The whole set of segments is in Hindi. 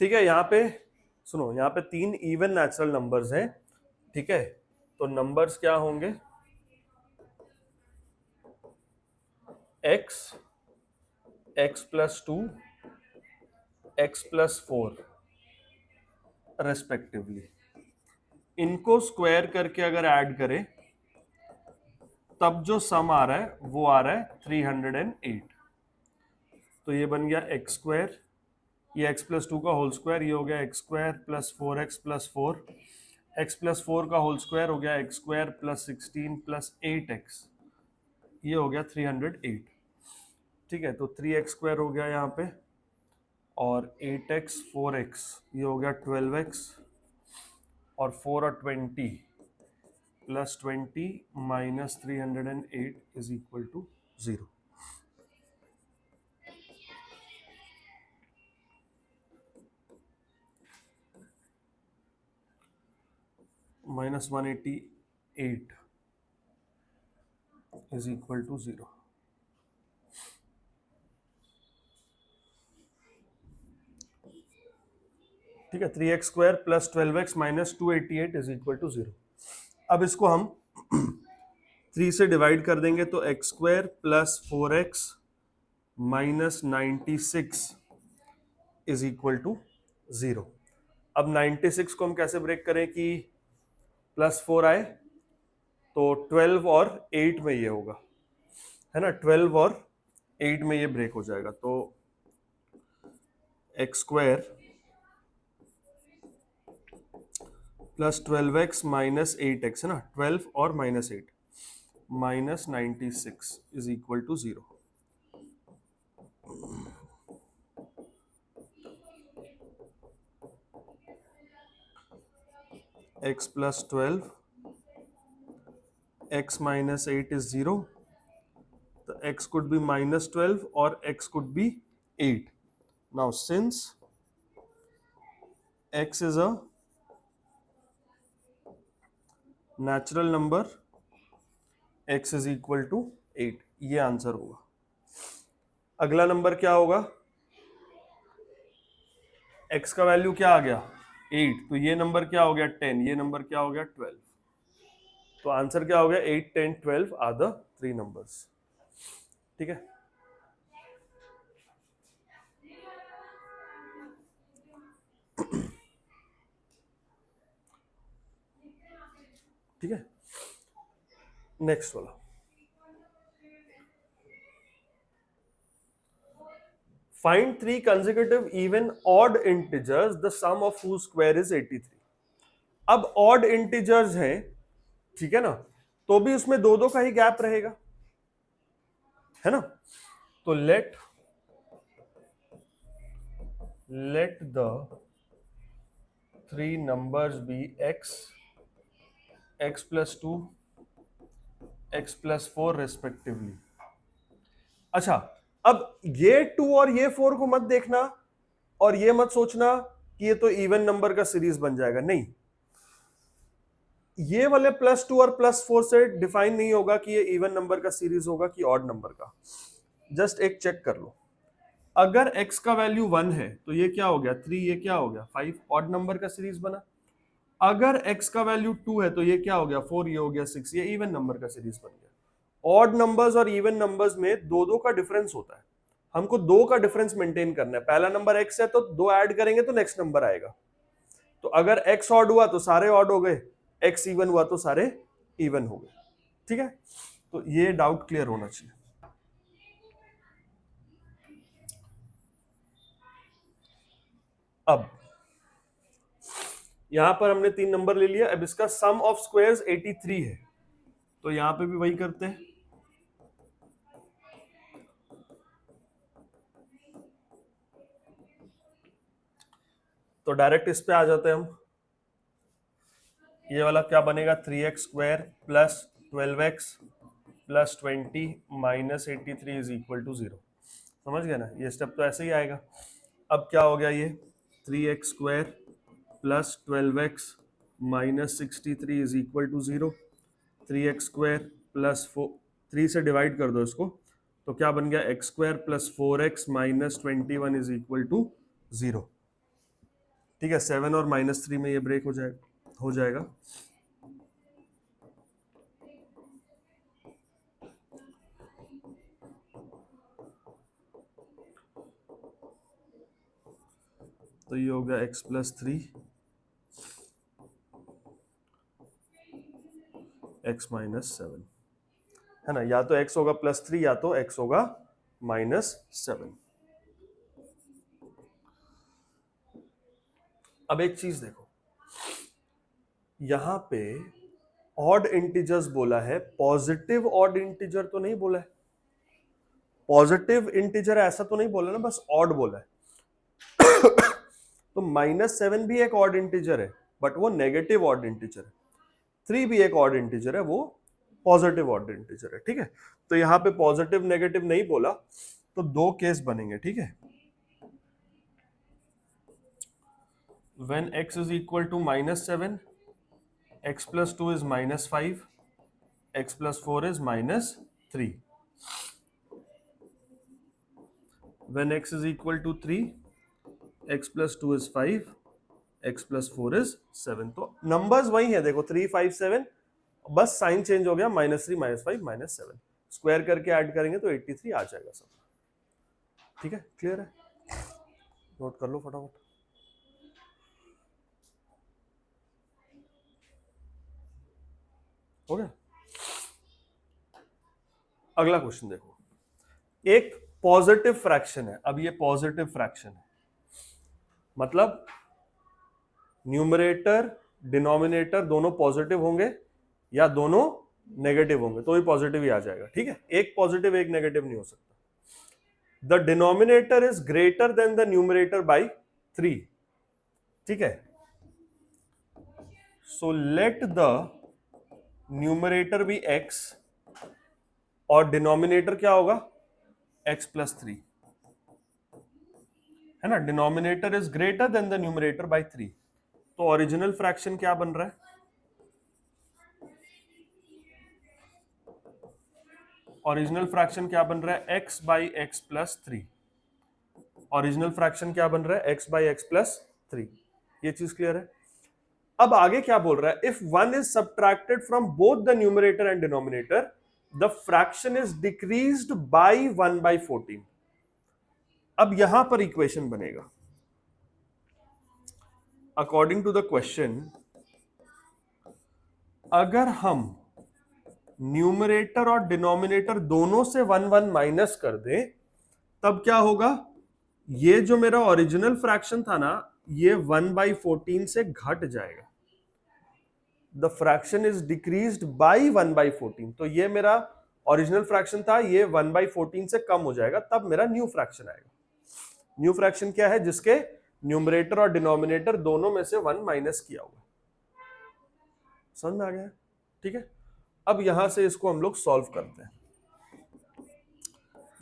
ठीक है, यहाँ पे सुनो, यहाँ पे 3 इवन नेचुरल नंबर्स हैं, ठीक है, तो नंबर्स क्या होंगे, x, x+2, x+4 रेस्पेक्टिवली। इनको स्क्वायर करके अगर ऐड करें तब जो सम आ रहा है वो आ रहा है 308। तो ये बन गया एक्स स्क्वायर, ये x+2 का होल स्क्वायर, ये हो गया x square plus 4x+4, x+4 का होल स्क्वायर हो गया x square plus 16 plus 8x, ये हो गया 308। ठीक है, तो 3x² हो गया यहाँ पे, और 8x 4x, ये हो गया 12x, और 4 और 20 plus 20 minus 308 is equal to 0। Minus 188 is equal to 0। ठीक है, 3x² plus 12x minus 288 is equal to 0। अब इसको हम 3 से डिवाइड कर देंगे तो x² plus 4x minus 96 is equal to 0। अब 96 को हम कैसे ब्रेक करें कि +4 आए, तो 12 और 8 में ये होगा, है ना, 12 और 8 में ये ब्रेक हो जाएगा, तो x² plus 12x minus 8x, है ना, 12 और minus 8 minus 96 is equal to 0। x plus 12, x minus 8 is 0, तो x could be minus 12 or x could be 8. Now since x is a natural number, x is equal to 8, ये आंसर होगा। अगला नंबर क्या होगा, x का वैल्यू क्या आ गया 8, तो ये नंबर क्या हो गया 10, ये नंबर क्या हो गया 12, तो आंसर क्या हो गया 8, 10, 12 आर द 3 नंबर्स। ठीक है, ठीक है, नेक्स्ट वाला, find 3 consecutive even odd integers the sum of whose square is 83। अब odd integers हैं, ठीक है ना, तो भी उसमें दो दो का ही गैप रहेगा, है ना, तो let the 3 numbers be x, x+2, x+4 respectively. अच्छा, अब ये 2 और ये 4 को मत देखना और ये मत सोचना कि ये तो इवन नंबर का सीरीज बन जाएगा, नहीं, ये वाले +2 और +4 से डिफाइन नहीं होगा कि ये इवन नंबर का सीरीज होगा कि ऑड नंबर का। जस्ट एक चेक कर लो, अगर x का वैल्यू 1 है तो ये क्या हो गया 3, ये क्या हो गया 5, ऑड नंबर का सीरीज बना। अगर x का वैल्यू 2 है तो ये क्या हो गया 4, ये हो गया 6, ये इवन नंबर का सीरीज बन गया। ऑड नंबर्स और इवन नंबर्स में दो दो का डिफरेंस होता है, हमको दो का डिफरेंस मेंटेन करना है। पहला नंबर x है तो दो ऐड करेंगे तो नेक्स्ट नंबर आएगा, तो अगर x ऑड हुआ तो सारे ऑड हो गए, x इवन हुआ तो सारे इवन हो गए। ठीक है, तो ये डाउट क्लियर होना चाहिए। अब यहां पर हमने 3 नंबर ले लिया, अब इसका सम ऑफ स्क्वायर्स 83 है, तो यहां पे भी वही करते हैं, तो डायरेक्ट इस पे आ जाते हैं हम। ये वाला क्या बनेगा 3x² plus 12x plus 20 minus 83 is equal to 0। समझ गए ना, ये स्टेप तो ऐसे ही आएगा। अब क्या हो गया, ये 3x² plus 12x minus 63 is equal to 0। 3x² plus 4, 3 से डिवाइड कर दो इसको, तो क्या बन गया x² plus 4x minus 21 is equal to 0। ठीक है, 7 और -3 में ये ब्रेक हो जाएगा। तो ये हो गया x+3 x-7, है ना, या तो x होगा +3 या तो x होगा -7। अब एक चीज देखो, यहां पे ऑड इंटीजर्स बोला है, पॉजिटिव ऑड इंटीजर तो नहीं बोला है, पॉजिटिव इंटीजर ऐसा तो नहीं बोला ना, बस ऑड बोला है। तो -7 भी एक ऑड इंटीजर है, बट वो नेगेटिव ऑड इंटीजर है। 3 भी एक ऑड इंटीजर है, वो पॉजिटिव ऑड इंटीजर है। ठीक है, तो यहां पे पॉजिटिव नेगेटिव नहीं बोला, तो दो केस बनेंगे। ठीक है, when x is equal to -7, x+2 is -5, x+4 is -3. When x is equal to 3, x+2 is 5, x+4 is 7। तो नंबर्स वही है, देखो 3, 5, 7, बस साइन चेंज हो गया, -3, -5, -7। स्क्वायर करके ऐड करेंगे तो 83 आ जाएगा सब। ठीक है, क्लियर है, नोट कर लो फटाफट। हो गया। अगला क्वेश्चन देखो, एक पॉजिटिव फ्रैक्शन है। अब ये पॉजिटिव फ्रैक्शन है, मतलब न्यूमरेटर डिनोमिनेटर दोनों पॉजिटिव होंगे या दोनों नेगेटिव होंगे, तो भी पॉजिटिव ही आ जाएगा। ठीक है, एक पॉजिटिव एक नेगेटिव नहीं हो सकता। The denominator is greater than the numerator by 3। ठीक है, so let the numerator be x और डिनोमिनेटर क्या होगा, x+3, है ना। Denominator is greater than the numerator by 3, तो ओरिजिनल फ्रैक्शन क्या बन रहा है, ओरिजिनल फ्रैक्शन क्या बन रहा है, x by x+3। Original fraction क्या बन रहा है, x बाई x+3। ये चीज क्लियर है। अब आगे क्या बोल रहा है, if 1 is subtracted from both the numerator and denominator the fraction is decreased by 1/14। अब यहां पर इक्वेशन बनेगा अकॉर्डिंग टू द क्वेश्चन, अगर हम न्यूमरेटर और डिनोमिनेटर दोनों से 1 माइनस कर दें, तब क्या होगा, ये जो मेरा ओरिजिनल फ्रैक्शन था ना, ये 1/14 से घट जाएगा। The fraction is decreased by 1/14, तो ये मेरा ओरिजिनल फ्रैक्शन था, ये 1/14 से कम हो जाएगा, तब मेरा न्यू फ्रैक्शन आएगा। न्यू फ्रैक्शन क्या है, जिसके न्यूमरेटर और डिनोमिनेटर दोनों में से 1 माइनस किया हुआ। समझ में आ गया? ठीक है, अब यहां से इसको हम लोग सॉल्व करते हैं।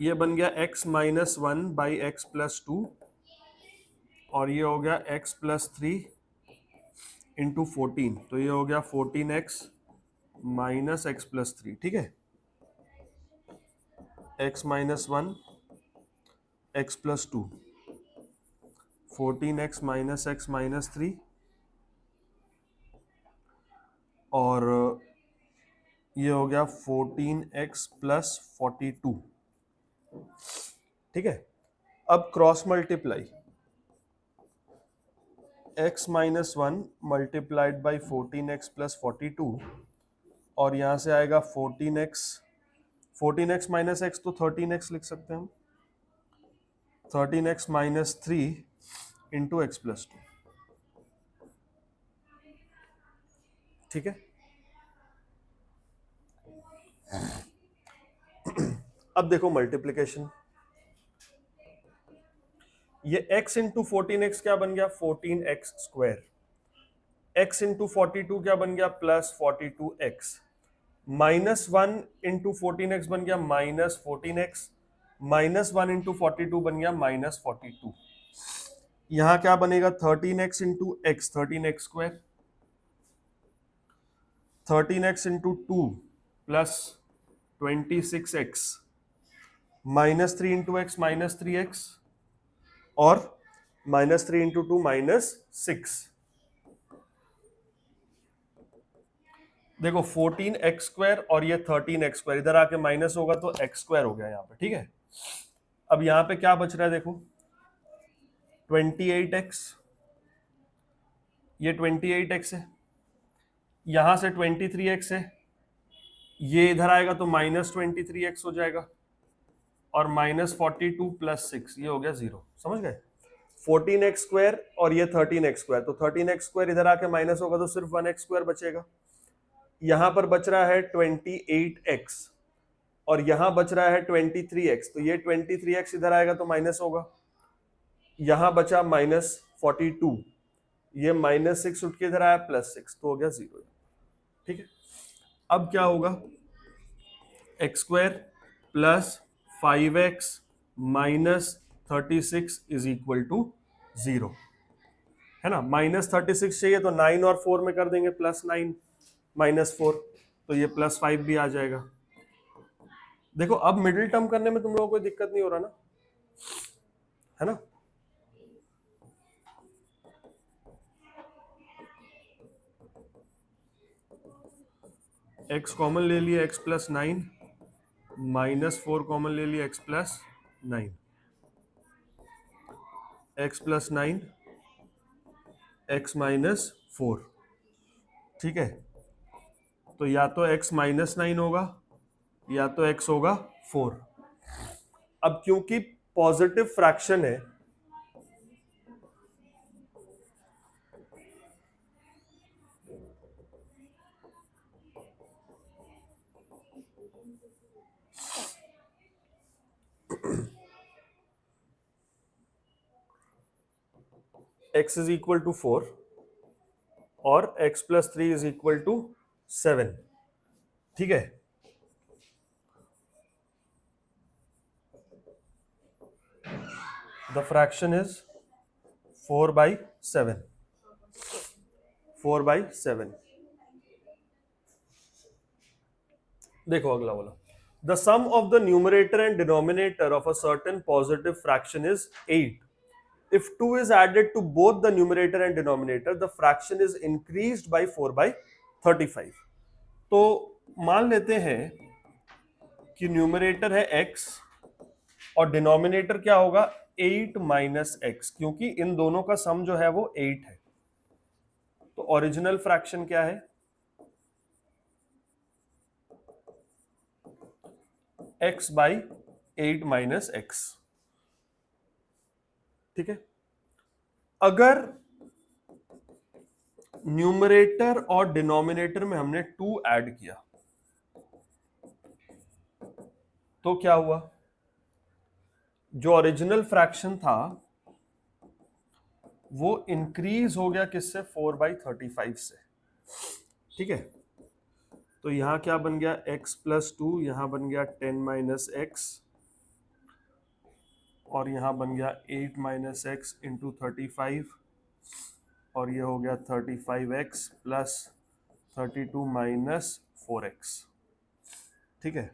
ये बन गया x-1 बाई x+2 और ये हो गया x+3 इंटू 14, तो ये हो गया 14x माइनस x+3। ठीक है, x-1 x+2 14x minus x minus 3 और ये हो गया 14x प्लस 42। ठीक है, अब cross multiply, x-1 multiplied by 14x plus 42 और यहां से आएगा 14x माइनस x, तो 13x लिख सकते हैं हम, 13x माइनस 3 इंटू x+2। ठीक है, अब देखो मल्टीप्लीकेशन, ये x इंटू 14x क्या बन गया, 14x स्क्वायर, x इंटू 42 क्या बन गया, प्लस 42x, -1 इंटू 14x बन गया -14x, -1 इंटू 42 बन गया -42। यहां क्या बनेगा, 13x into x, 13x square, 13x into 2 plus 26x, -3 into x -3x और -3 इंटू 2 -6। देखो 14x² और ये 13x², इधर आके माइनस होगा तो x² हो गया यहाँ पे, ठीक है। अब यहाँ पे क्या बच रहा है देखो, 28x, ये 28x है, यहां से 23x है, ये इधर आएगा तो -23x हो जाएगा, और -42 + 6 ये हो गया 0। समझ गए? 14x² और ये 13x², तो 13x² इधर आके माइनस होगा तो सिर्फ 1x² बचेगा। यहां पर बच रहा है 28x और यहां बच रहा है 23x, तो ये 23x इधर आएगा तो माइनस होगा, यहां बचा -42, ये -6 उठ के इधर आया +6, तो हो गया 0। ठीक है, अब क्या होगा, x² + 5x - 36 is equal to 0, है ना। -36 चाहिए तो 9 और 4 में कर देंगे, +9 -4, तो ये +5 भी आ जाएगा। देखो अब मिडिल टर्म करने में तुम लोगों को कोई दिक्कत नहीं हो रहा ना, है ना। x कॉमन ले लिया, x + 9, -4 कॉमन ले लिया, x + 9, x + 9 x - 4, ठीक है। तो या तो x -9 होगा या तो x होगा 4। अब क्योंकि पॉजिटिव फ्रैक्शन है, x इज इक्वल टू 4 और x + 3 इज इक्वल टू 7, ठीक है। The fraction is 4/7, 4/7। देखो अगला वाला, the sum of the numerator and denominator of a certain positive fraction is 8। If 2 is added to both the numerator and denominator, the fraction is increased by 4/35। तो मान लेते हैं कि न्यूमरेटर है x और डिनोमिनेटर क्या होगा 8 - x, क्योंकि इन दोनों का सम जो है वो 8 है। तो ओरिजिनल फ्रैक्शन क्या है, x/8 - x, ठीक है। अगर न्यूमरेटर और डिनोमिनेटर में हमने 2 ऐड किया तो क्या हुआ, जो ओरिजिनल फ्रैक्शन था वो इंक्रीज हो गया किससे, 4/35 से, ठीक है। तो यहां क्या बन गया, x + 2, यहां बन गया 10 - x, और यहां बन गया 8 - x इंटू 35, और ये हो गया 35x + 32 - 4x, ठीक है।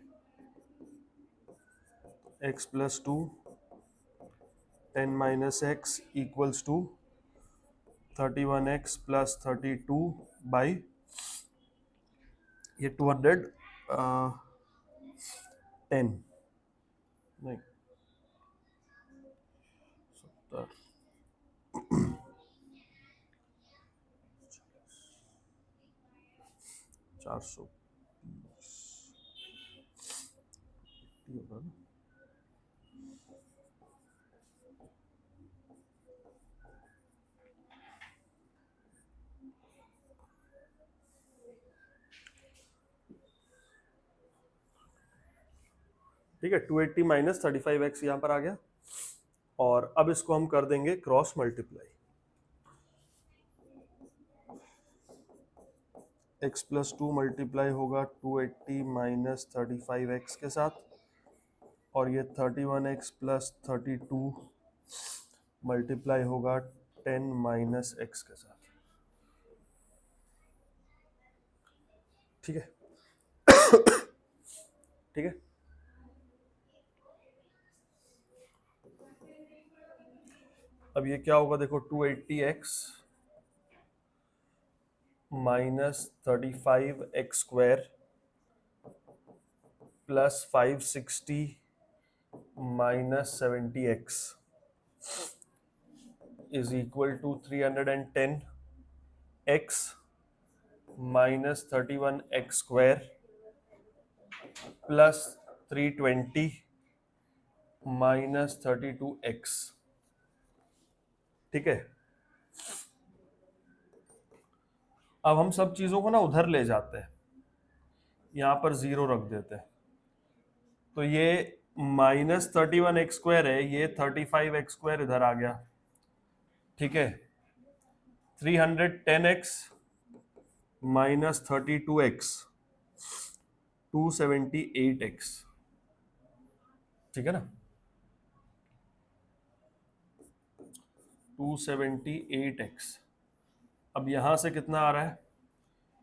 x + 2 10 - x equals to 31x + 32 by ये 210 नहीं 70 420 होगा ना। ठीक है, 280 - 35x यहां पर आ गया, और अब इसको हम कर देंगे क्रॉस मल्टीप्लाई, x + 2 मल्टीप्लाई होगा 280 - 35x के साथ, और ये 31x + 32 मल्टीप्लाई होगा 10 - x के साथ, ठीक है। ठीक है, अब ये क्या होगा देखो, 280x minus 35x² plus 560 minus 70x is equal to 310x minus 31x² plus 320 minus 32x। ठीक है, अब हम सब चीजों को ना उधर ले जाते हैं, यहां पर 0 रख देते हैं, तो ये माइनस 31x² है, ये 35x² इधर आ गया। ठीक है, 310x माइनस 32x 278x। ठीक है ना, 278x। अब यहां से कितना आ रहा है,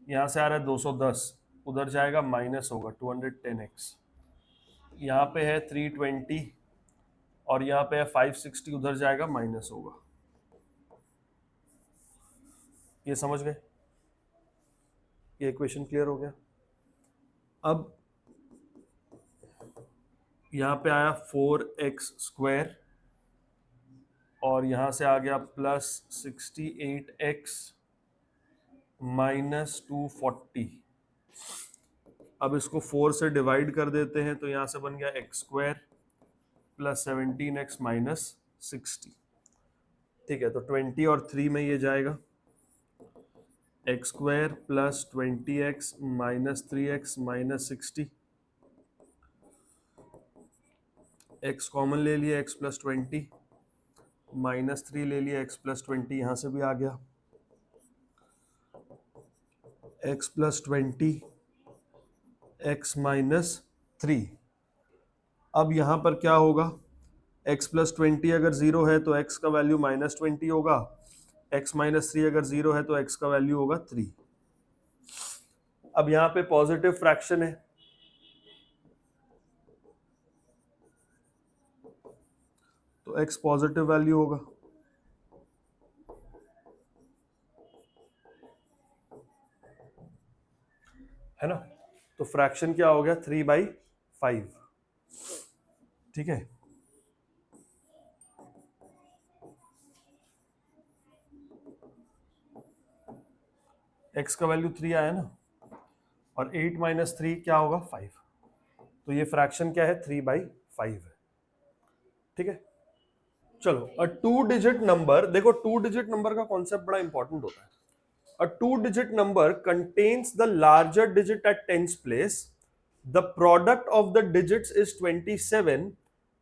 यहां से आ रहा है 210, उधर जाएगा माइनस होगा 210x। यहाँ पे है 320 और यहाँ पे है 560, उधर जाएगा माइनस होगा। ये समझ गए, ये इक्वेशन क्लियर हो गया। अब यहाँ पे आया 4x² और यहाँ से आ गया प्लस 68x माइनस 240। अब इसको 4 से डिवाइड कर देते हैं, तो यहाँ से बन गया x² प्लस 17x माइनस 60। ठीक है, तो 20 और 3 में ये जाएगा, x² plus 20x minus 3x minus 60। x common ले लिया, x प्लस 20 माइनस 3 ले लिया, x प्लस 20 यहां से भी आ गया, x प्लस 20 x माइनस 3। अब यहां पर क्या होगा, x प्लस 20 अगर 0 है तो x का वैल्यू माइनस 20 होगा, x माइनस 3 अगर 0 है तो x का वैल्यू होगा 3। अब यहां पे पॉजिटिव फ्रैक्शन है, तो x पॉजिटिव वैल्यू होगा। है ना, तो फ्रैक्शन क्या हो गया, 3/5। ठीक है, x का वैल्यू 3 आया ना, और 8 माइनस 3 क्या होगा, 5। तो ये फ्रैक्शन क्या है, 3/5 है। ठीक है, चलो, अ 2 डिजिट नंबर, देखो 2 डिजिट नंबर का कॉन्सेप्ट बड़ा इंपॉर्टेंट होता है। A 2-digit number contains the larger digit at tens place. The product of the digits is 27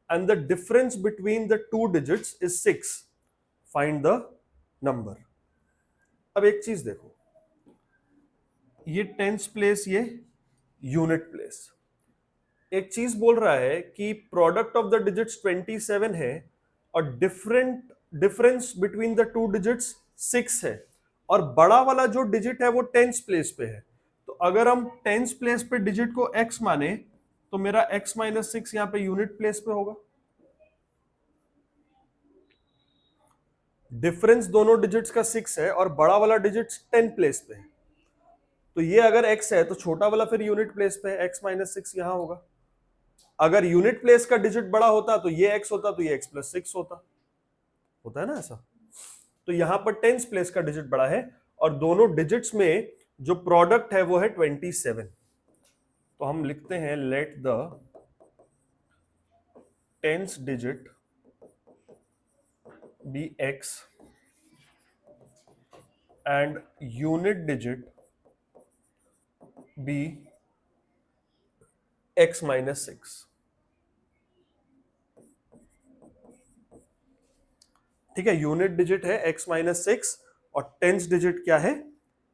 and the difference between the two digits is 6. Find the number. अब एक चीज देखो, ये टेंस प्लेस, ये यूनिट प्लेस। एक चीज बोल रहा है कि प्रोडक्ट ऑफ द डिजिट्स 27 है और difference between the two digits 6 है, और बड़ा वाला जो डिजिट है वो टेंस प्लेस पे है। तो अगर हम टेंस प्लेस पे डिजिट को x माने तो मेरा x माइनस 6 यहां पे यूनिट प्लेस पे होगा। डिफरेंस दोनों डिजिट्स का 6 है और बड़ा वाला डिजिट 10 प्लेस पे है, तो ये अगर x है तो छोटा वाला फिर यूनिट प्लेस पे है, x माइनस 6 यहां होगा। अगर यूनिट प्लेस का डिजिट बड़ा होता तो ये x होता, तो ये x प्लस 6 होता है ना ऐसा। तो यहां पर टेंस प्लेस का डिजिट बड़ा है और दोनों डिजिट्स में जो प्रोडक्ट है वो है 27। तो हम लिखते हैं let the tens digit be x and unit digit be x minus 6। ठीक है, यूनिट डिजिट है x माइनस 6 और टेंस डिजिट क्या है,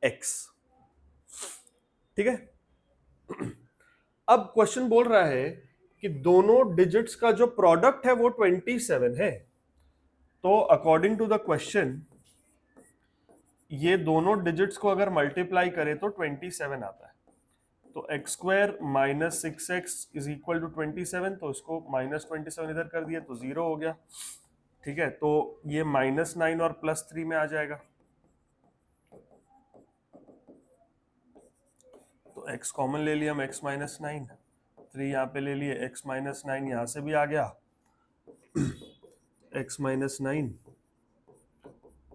x। ठीक है, अब क्वेश्चन बोल रहा है कि दोनों डिजिट्स का जो प्रोडक्ट है वो 27 है। तो अकॉर्डिंग टू द क्वेश्चन ये दोनों डिजिट्स को अगर मल्टीप्लाई करें तो 27 आता है। तो x² minus 6x is equal to 27, तो इसको माइनस 27 इधर कर दिया तो 0 हो गया। ठीक है, तो ये -9 और +3 में आ जाएगा, तो x कॉमन ले लिया हम, x -9, 3 यहाँ पे ले लिए, x -9 यहाँ से भी आ गया, x -9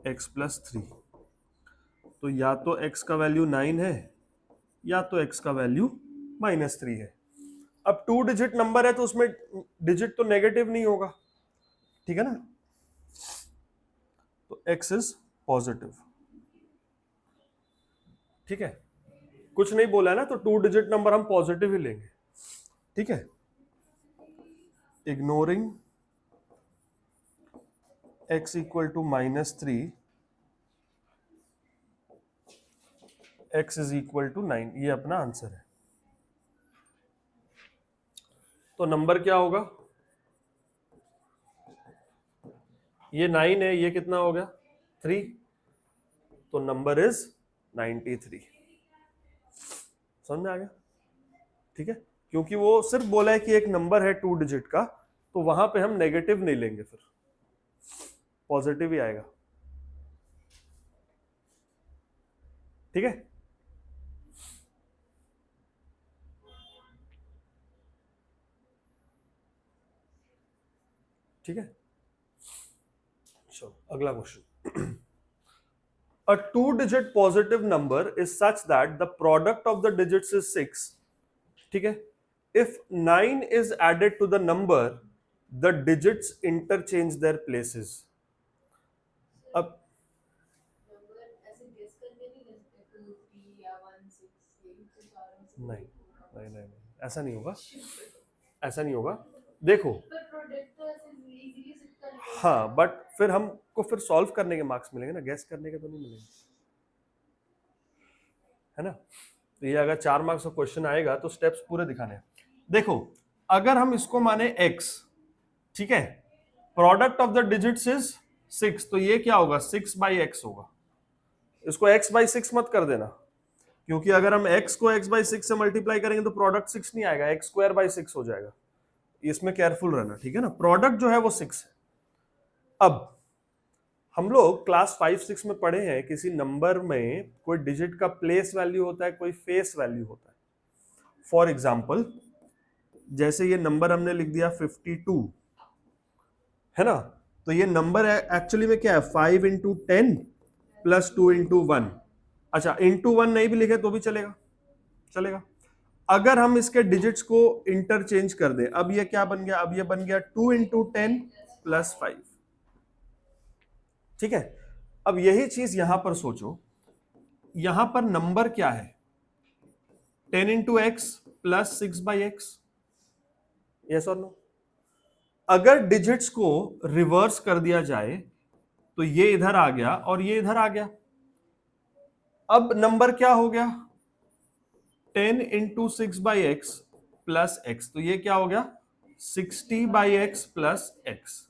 x + 3, तो या तो x का वैल्यू 9 है या तो x का वैल्यू -3 है। अब 2 डिजिट नंबर है तो उसमें डिजिट तो नेगेटिव नहीं होगा, ठीक है ना, तो x इज पॉजिटिव। ठीक है, कुछ नहीं बोला है ना, तो 2 डिजिट नंबर हम पॉजिटिव ही लेंगे। ठीक है, ignoring x equal to -3, x is equal to 9, ये अपना आंसर है। तो नंबर क्या होगा, ये 9 है, ये कितना हो गया 3, तो नंबर इज 93। समझ में आ गया? ठीक है, क्योंकि वो सिर्फ बोला है कि एक नंबर है 2 डिजिट का, तो वहां पे हम नेगेटिव नहीं लेंगे, फिर पॉजिटिव ही आएगा। ठीक है, ठीक है, चलो अगला question. A 2-digit positive number is such that the product of the digits is 6. ठीक है, if 9 is added to the number, the digits interchange their places. अब नहीं नहीं नहीं, ऐसा नहीं होगा, ऐसा नहीं होगा। देखो, हाँ, बट फिर हमको फिर सॉल्व करने के मार्क्स मिलेंगे ना, गैस करने के तो नहीं मिलेंगे, है ना। तो ये अगर 4 मार्क्स का क्वेश्चन आएगा तो स्टेप्स पूरे दिखाने हैं। देखो, अगर हम इसको माने x, ठीक है, product of the digits is 6, तो ये क्या होगा 6/x होगा। इसको x/6 मत कर देना, क्योंकि अगर हम x को x/6 से मल्टीप्लाई करेंगे तो प्रोडक्ट 6 नहीं आएगा, x²/6 हो जाएगा। इसमें केयरफुल रहना, ठीक है ना, प्रोडक्ट जो है वो 6 है। अब हम लोग क्लास 5-6 में पढ़े हैं, किसी नंबर में कोई डिजिट का प्लेस वैल्यू होता है, कोई फेस वैल्यू होता है। फॉर एग्जाम्पल, जैसे ये नंबर हमने लिख दिया 52, है ना, तो ये नंबर एक्चुअली में क्या है 5 × 10 + 2 × 1। अच्छा, × 1 नहीं भी लिखे तो भी चलेगा, चलेगा। अगर हम इसके डिजिट्स को इंटरचेंज कर दें, अब ये क्या बन गया, अब ये बन गया 2 × 10 + 5। ठीक है, अब यही चीज यहां पर सोचो, यहां पर नंबर क्या है 10 × x + 6/x, यस और नो। अगर डिजिट्स को रिवर्स कर दिया जाए तो ये इधर आ गया और ये इधर आ गया, अब नंबर क्या हो गया 10 × 6/x + x, तो ये क्या हो गया 60/x + x।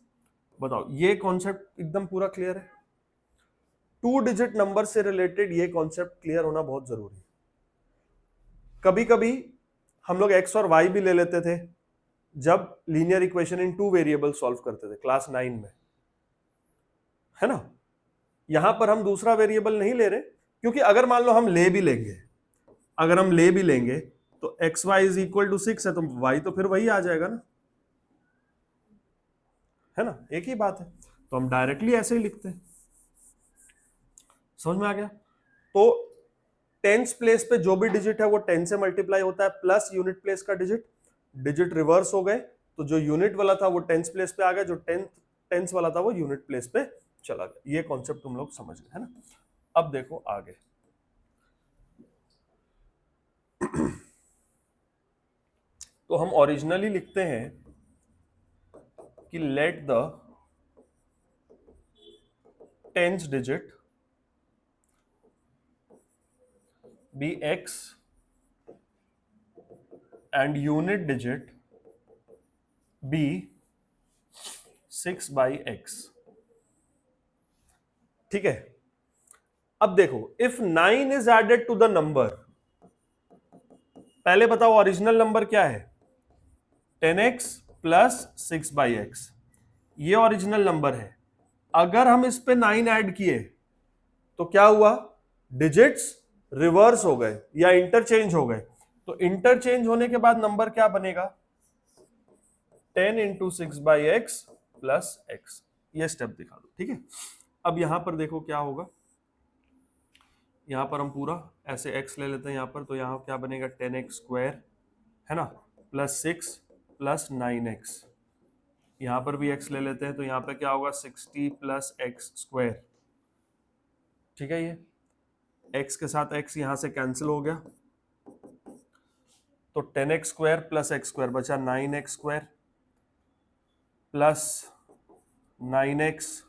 बताओ, ये कॉन्सेप्ट एकदम पूरा क्लियर है? 2 डिजिट नंबर से रिलेटेड ये कॉन्सेप्ट क्लियर होना बहुत जरूरी है। कभी कभी हम लोग x और y भी ले लेते थे जब linear equation in 2 variable solve करते थे क्लास 9 में, है ना। यहां पर हम दूसरा वेरिएबल नहीं ले रहे, क्योंकि अगर मान लो हम ले भी लेंगे, अगर हम ले भी लेंगे तो xy = 6 है, तो y तो फिर वही आ जाएगा ना, है ना, एक ही बात है। तो हम डायरेक्टली ऐसे ही लिखते हैं। समझ में आ गया? तो टेंस प्लेस पे जो भी डिजिट है वो 10 से मल्टीप्लाई होता है, प्लस यूनिट प्लेस का डिजिट। डिजिट रिवर्स हो गए तो जो यूनिट वाला था वो टेंस प्लेस पे आ गया, जो टेंस वाला था वो यूनिट प्लेस पे चला गया। ये कॉन्सेप्ट तुम लोग समझ गए, है ना। अब देखो आगे। तो हम ओरिजिनली लिखते हैं कि late the tens digit be x and unit digit be 6/x। ठीक है, अब देखो, if 9 is added to the number, पहले बताओ ओरिजिनल नंबर क्या है 10x + 6/x। ये ओरिजिनल नंबर है। अगर हम इस पे 9 ऐड किए तो क्या हुआ, डिजिट्स रिवर्स हो गए या इंटरचेंज हो गए। तो इंटरचेंज होने के बाद नंबर क्या बनेगा, 10 इंटू 6/x प्लस x। ये स्टेप दिखा दो, ठीक है। अब यहां पर देखो क्या होगा, यहां पर हम पूरा ऐसे x ले लेते हैं यहां पर, तो यहां क्या बनेगा 10x² है ना, प्लस 6 प्लस 9x। यहां पर भी x ले लेते हैं तो यहां पे क्या होगा 60 प्लस x²। ठीक है, ये x के साथ x यहां से कैंसिल हो गया, तो 10x² प्लस x² बचा 9x² प्लस 9x,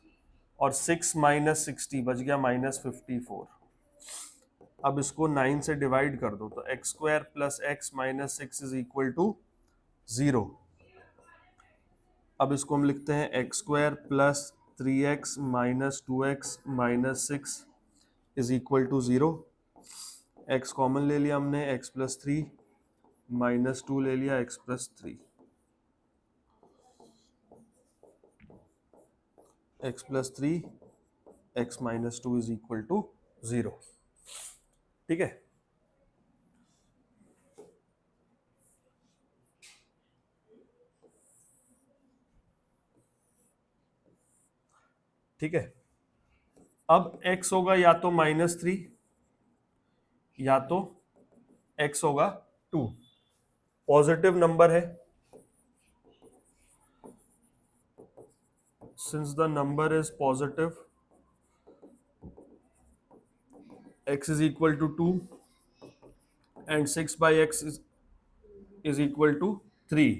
और 6 माइनस 60 बच गया -54। अब इसको 9 से डिवाइड कर दो, तो x² plus x minus 6 is equal to 0। अब इसको हम लिखते हैं x² plus 3x minus 2x minus 6 is equal to 0। x common ले लिया हमने, x प्लस 3 माइनस 2 ले लिया, x plus 3, x plus 3 x minus 2 is equal to 0। ठीक है, ठीक है। अब x होगा या तो -3 या तो x होगा 2। पॉजिटिव नंबर है, since the number is positive x is equal to 2 and 6/x is equal to 3।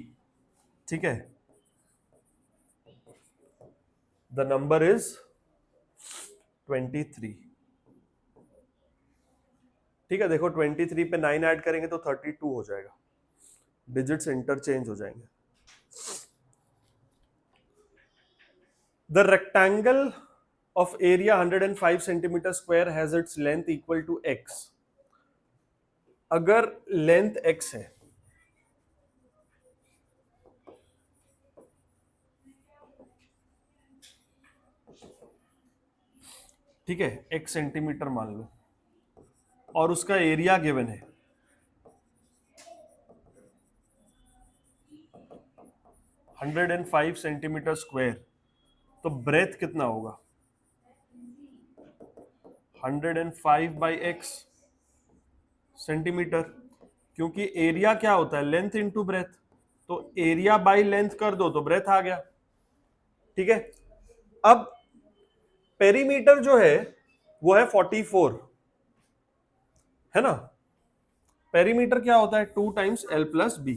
ठीक है, द नंबर इज 23। ठीक है, देखो 23 पे 9 ऐड करेंगे तो 32 हो जाएगा, डिजिट्स इंटरचेंज हो जाएंगे। The rectangle of area 105 centimeter square has its length equal to x। अगर लेंथ x है, ठीक है, x सेंटीमीटर मान लो, और उसका एरिया गिवन है 105 सेंटीमीटर स्क्वायर, तो ब्रेथ कितना होगा 105/x सेंटीमीटर, क्योंकि एरिया क्या होता है लेंथ इनटू ब्रेथ, तो एरिया बाय लेंथ कर दो तो ब्रेथ आ गया। ठीक है, अब पेरीमीटर जो है वो है 44, है ना। पेरीमीटर क्या होता है 2 times L plus B,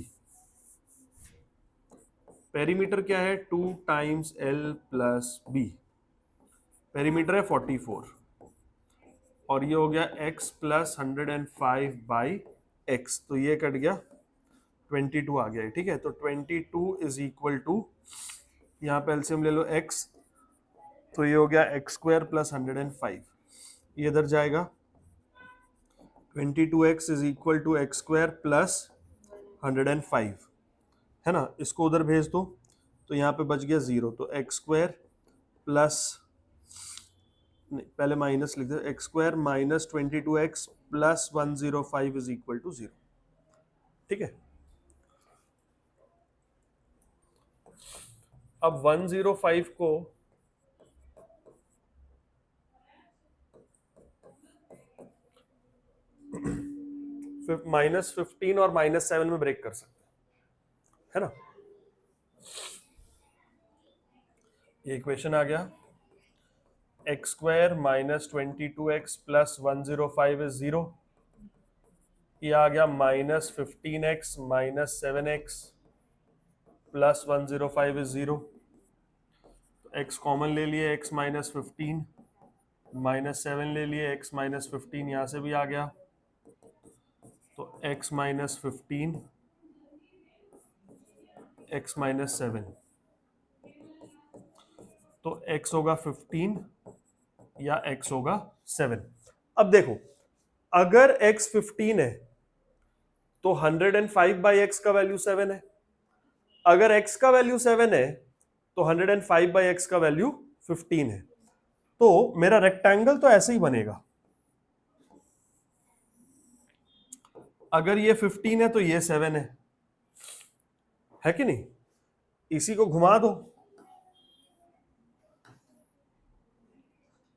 perimeter क्या है 2 times L plus B, perimeter है 44, और ये हो गया x प्लस 105/x, तो ये कट गया 22 आ गया। ठीक है, तो 22 इज इक्वल टू, यहाँ पे एलसीएम ले लो x, तो ये हो गया x² प्लस 105, ये इधर जाएगा 22x is equal to x² plus 105, है ना। इसको उधर भेज दो तो यहाँ पे बच गया 0, तो x² प्लस, पहले माइनस लिख दो, x² minus 22x plus 105 is equal to 0। ठीक है, अब 105 को -15 और -7 में ब्रेक कर सकते हैं, है ना। ये इक्वेशन आ गया, x² minus 22x plus 105 is 0। ये आ गया -15x minus 7x plus 105 is 0। तो x कॉमन ले लिए, x माइनस 15 माइनस 7 ले लिए, x माइनस 15 यहां से भी आ गया, तो x माइनस 15 x माइनस 7, तो x होगा 15 या x होगा 7। अब देखो अगर x 15 है तो 105/x का वैल्यू 7 है, अगर x का वैल्यू 7 है तो 105 बाई एक्स का वैल्यू 15 है। तो मेरा रेक्टेंगल तो ऐसे ही बनेगा, अगर ये 15 है तो ये 7 है कि नहीं? इसी को घुमा दो,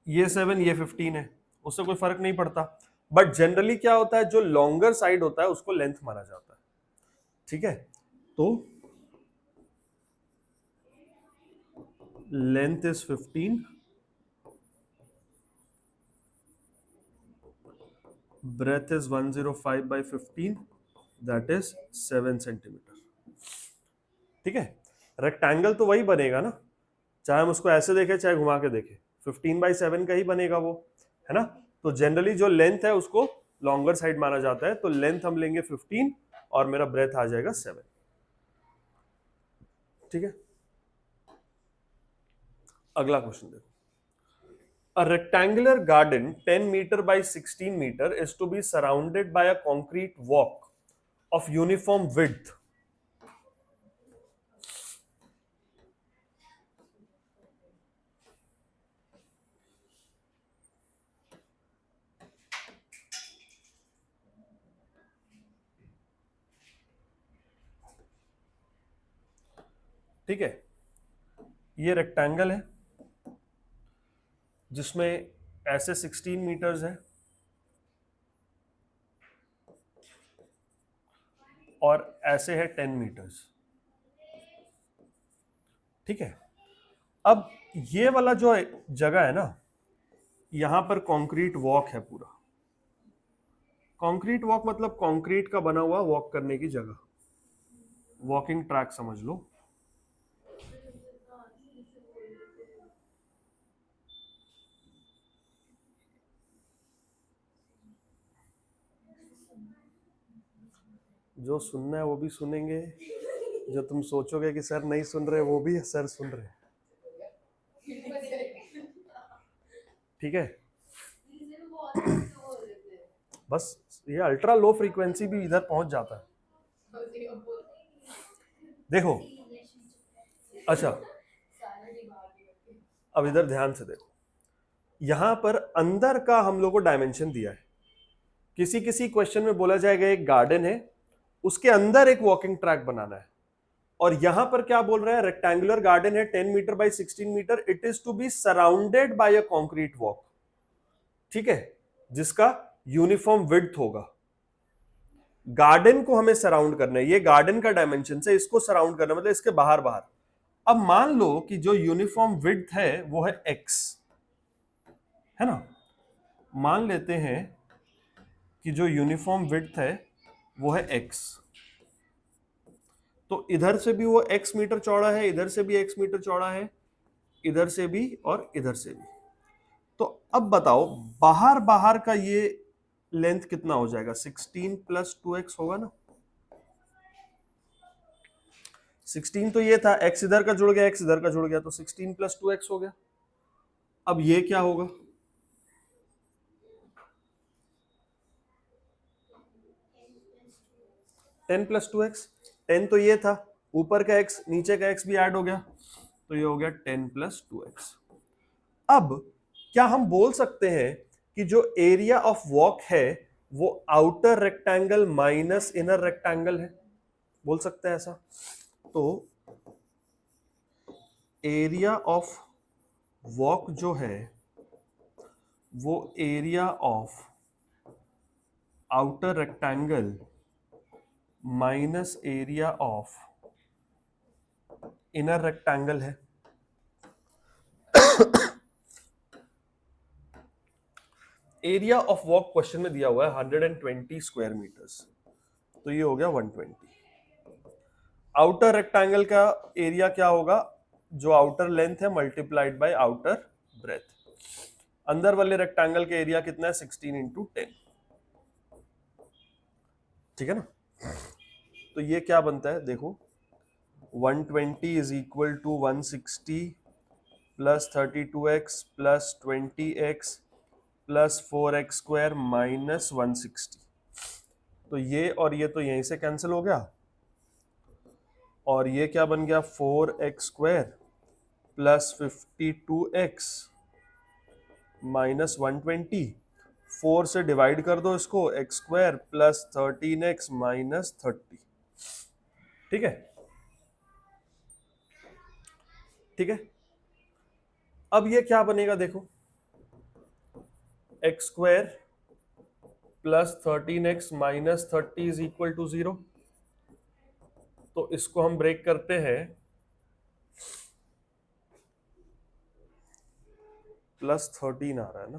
ये 7 ये 15 है, उससे कोई फर्क नहीं पड़ता। बट जनरली क्या होता है, जो लॉन्गर साइड होता है उसको लेंथ माना जाता है, ठीक है? तो length is 15, breadth is 105 by 15, that is 7 centimetre, ठीक है? रेक्टेंगल तो वही बनेगा ना, चाहे हम उसको ऐसे देखें चाहे घुमा के देखें, 15 बाई 7 का ही बनेगा वो, है ना? तो जनरली जो लेंथ है उसको लॉन्गर साइड माना जाता है, तो लेंथ हम लेंगे 15 और मेरा ब्रेथ आ जाएगा 7, ठीक है? अगला क्वेश्चन देखो, A rectangular garden 10 meter by 16 meter is to be surrounded by a concrete walk of uniform width. ठीक है, ये रेक्टेंगल है जिसमें ऐसे 16 मीटर्स है और ऐसे है 10 मीटर्स, ठीक है? अब ये वाला जो जगह है ना, यहां पर कंक्रीट वॉक है पूरा। कंक्रीट वॉक मतलब कंक्रीट का बना हुआ वॉक करने की जगह, वॉकिंग ट्रैक समझ लो। जो सुनना है वो भी सुनेंगे, जो तुम सोचोगे कि सर नहीं सुन रहे वो भी सर सुन रहे, ठीक है? बस ये अल्ट्रा लो फ्रीक्वेंसी भी इधर पहुंच जाता है, देखो। अच्छा, अब इधर ध्यान से देखो, यहां पर अंदर का हम लोग को डायमेंशन दिया है। किसी किसी क्वेश्चन में बोला जाएगा एक गार्डन है, उसके अंदर एक वॉकिंग ट्रैक बनाना है, और यहां पर क्या बोल रहे हैं, रेक्टेंगुलर गार्डन है 10 metre by 16 metre, it is to be surrounded by a concrete walk, ठीक है, जिसका यूनिफॉर्म विड्थ होगा। गार्डन को हमें सराउंड करना है, ये गार्डन का डायमेंशन है, इसको सराउंड करना मतलब इसके बाहर बाहर। अब मान लो कि जो यूनिफॉर्म विड्थ है वो है x, है ना? मान लेते हैं कि जो यूनिफॉर्म विड्थ है वो है x, तो इधर से भी वो x मीटर चौड़ा है, इधर से भी x मीटर चौड़ा है, इधर से भी और इधर से भी। तो अब बताओ बाहर बाहर का ये लेंथ कितना हो जाएगा, 16 प्लस 2x होगा ना? 16 तो ये था, x इधर का जुड़ गया, x इधर का जुड़ गया, तो 16 प्लस 2x हो गया। अब ये क्या होगा, टेन प्लस 2x, 10 तो ये था, ऊपर का x नीचे का x भी ऐड हो गया, तो ये हो गया 10 प्लस 2x। अब क्या हम बोल सकते हैं कि जो एरिया ऑफ वॉक है वो outer rectangle minus inner rectangle है? बोल सकते हैं ऐसा? तो एरिया ऑफ वॉक जो है वो area of outer rectangle minus area of inner rectangle है। एरिया ऑफ वॉक क्वेश्चन में दिया हुआ है 120 स्क्वायर मीटर्स, तो ये हो गया 120। आउटर रेक्टेंगल का एरिया क्या होगा, जो आउटर लेंथ है मल्टीप्लाइड बाय आउटर ब्रेथ। अंदर वाले रेक्टेंगल का एरिया कितना है, 16 इंटू 10, ठीक है ना? तो ये क्या बनता है देखो, 120 is equal to 160 plus 32x plus 20x plus 4x square minus 160। तो ये और ये तो यहीं से कैंसिल हो गया, और ये क्या बन गया 4x square plus 52x minus 120, 4 से डिवाइड कर दो इसको, x square plus 13x minus 30। ठीक है, ठीक है। अब ये क्या बनेगा देखो, x square plus 13x minus 30 is equal to 0। तो इसको हम ब्रेक करते हैं, प्लस 13 आ रहा है ना,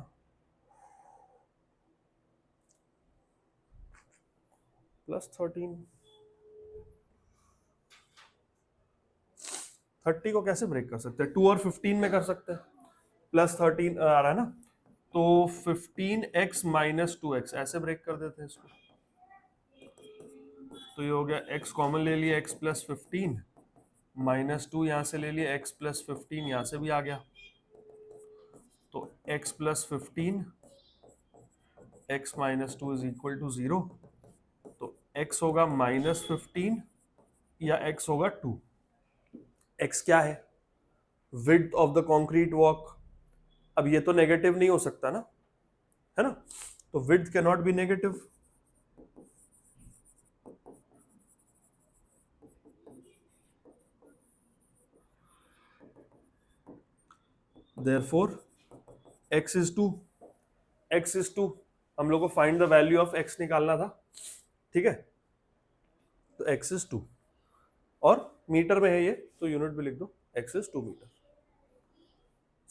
प्लस 13, 30 को कैसे ब्रेक कर सकते हैं, 2 और 15 में कर सकते हैं, प्लस 13 आ रहा है ना, तो 15x माइनस 2x ऐसे ब्रेक कर देते हैं इसको। तो ये हो गया, x कॉमन ले लिया, x प्लस 15 माइनस 2 यहां से ले लिया, x प्लस 15 यहां से भी आ गया, तो x plus 15 x minus 2 is equal to 0। तो x होगा माइनस 15 या x होगा 2। x क्या है, width of the concrete walk. अब ये तो नेगेटिव नहीं हो सकता ना, है ना, तो width can not be negative, therefore x is 2, x is 2। हम लोग को find the value of x निकालना था, ठीक है, तो x is 2 और मीटर में है ये, तो यूनिट भी लिख दो, x is 2 मीटर।